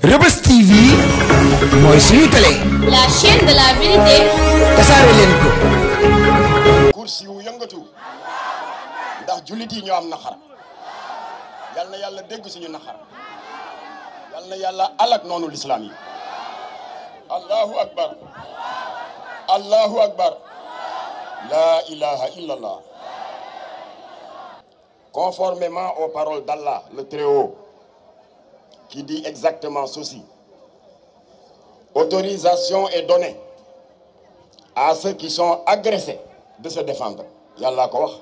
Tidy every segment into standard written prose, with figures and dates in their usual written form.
Reubeuss TV mooy suñu télé. La chaîne de la vérité. tasaare leen ko. kursi yu yëngatu ndax jullit yi ñoo am naxar yal na yàlla dégg suñu naxar yal na yàlla alak noonu l'islam yi. Allahu akbar Allahu akbar la ilaha illallah. Conformément aux paroles d'Allah le Très-Haut qui dit exactement ceci: autorisation est donnée à ceux qui sont agressés de se défendre. Yàlla ko wax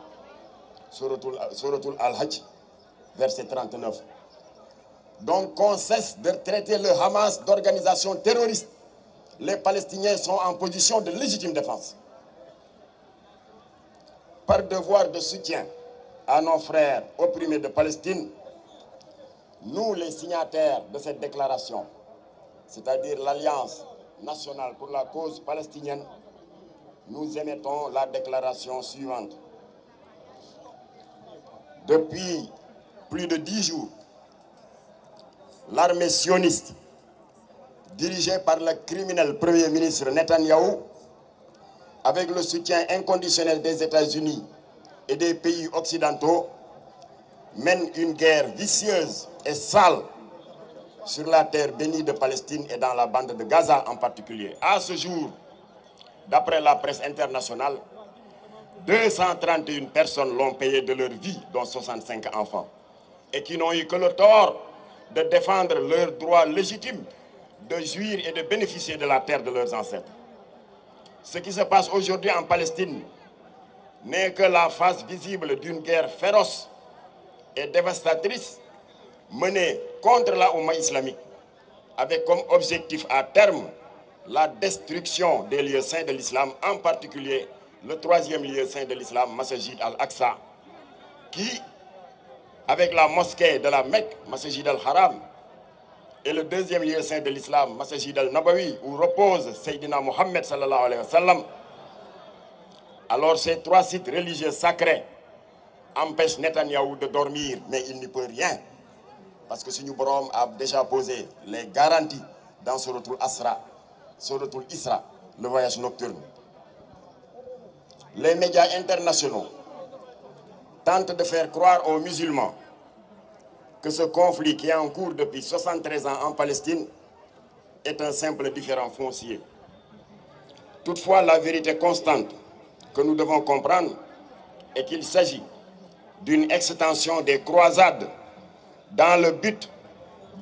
suratul Al-Hajj verset 39. Donc qu'on cesse de traiter le Hamas d'organisation terroriste. Les Palestiniens sont en position de légitime défense. Par devoir de soutien à nos frères opprimés de Palestine, nous les signataires de cette déclaration, c'est-à-dire l'Alliance nationale pour la cause palestinienne, nous émettons la déclaration suivante. Depuis plus de 10 jours, l'armée sioniste, dirigée par le criminel Premier ministre Netanyahou, avec le soutien inconditionnel des États-Unis et des pays occidentaux, mène une guerre vicieuse et sale sur la terre bénie de Palestine et dans la bande de Gaza en particulier. À ce jour, d'après la presse internationale, 231 personnes l'ont payé de leur vie, dont 65 enfants, et qui n'ont eu que le tort de défendre leur droit légitime de jouir et de bénéficier de la terre de leurs ancêtres. Ce qui se passe aujourd'hui en Palestine n'est que la face visible d'une guerre féroce et dévastatrice menée contre la Oumma islamique, avec comme objectif à terme la destruction des lieux saints de l'islam, en particulier le 3e lieu saint de l'islam, Masjid al-Aqsa, qui, avec la mosquée de la Mecque, Masjid al-Haram, et le 2e lieu saint de l'islam, Masjid al-Nabawi, où repose Sayyidina Mohammed sallallahu alayhi wa sallam. Alors ces 3 sites religieux sacrés empêchent Netanyahou de dormir, mais il n'y peut rien, parce que suñu borom a déjà posé les garanties dans suratul Isra, le voyage nocturne. Les médias internationaux tentent de faire croire aux musulmans que ce conflit qui est en cours depuis 73 ans en Palestine est un simple différend foncier. Toutefois, la vérité constante que nous devons comprendre est qu'il s'agit d'une extension des croisades dans le but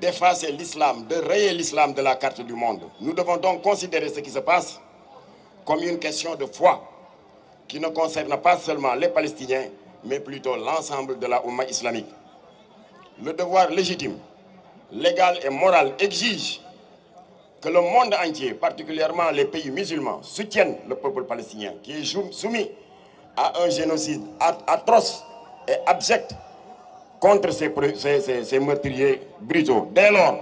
d'effacer l'islam, de rayer l'islam de la carte du monde. Nous devons donc considérer ce qui se passe comme une question de foi qui ne concerne pas seulement les Palestiniens, mais plutôt l'ensemble de la Oumma islamique. Le devoir légitime, légal et moral exige que le monde entier, particulièrement les pays musulmans, soutiennent le peuple palestinien qui est soumis à un génocide atroce et abject contre ces meurtriers brutaux. Dès lors,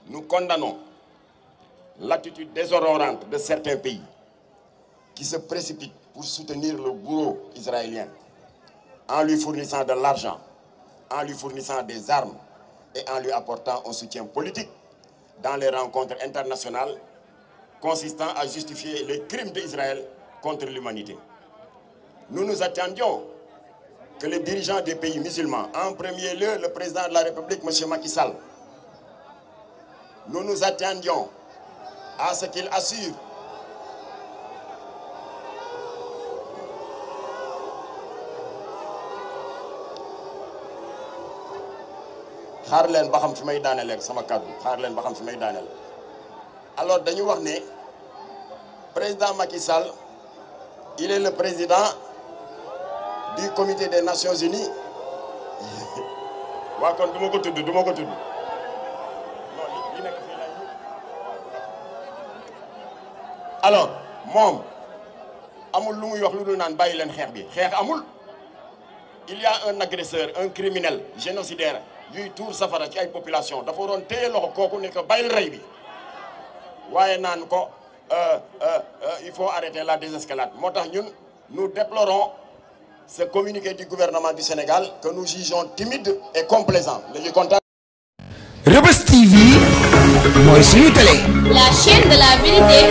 nous condamnons l'attitude déshonorante de certains pays qui se précipitent pour soutenir le bourreau israélien en lui fournissant de l'argent, en lui fournissant des armes et en lui apportant un soutien politique dans les rencontres internationales consistant à justifier les crimes d'Israël contre l'humanité. Nous nous attendions que les dirigeants des pays musulmans, en premier lieu le président de la République, M. Macky Sall, nous nous attendions à ce qu'il assure xaar leen ba xam fi may daaneel ak sama kàddu xaar leen ba xam fi may daaneel. Alors dañu wax ne président Macky Sall il est le président du comité des Nations Unies waa kon du ma ko tudd alors moom amul lu muy wax lu dul naan bàyyi leen xeex bi xeex amul. Il y a un agresseur, un criminel génocidaire yuy tuur safara ci ay population dafa waroon téye loxo kooku ne ko bàyyil rey bi waaye naan ko il faut arrêter la désescalade. moo tax ñun nous déplorons ce communiqué du gouvernement du Sénégal que nous jugeons timide et complaisant. Reubeuss TV mooy suñu télé. La chaîne de la vérité.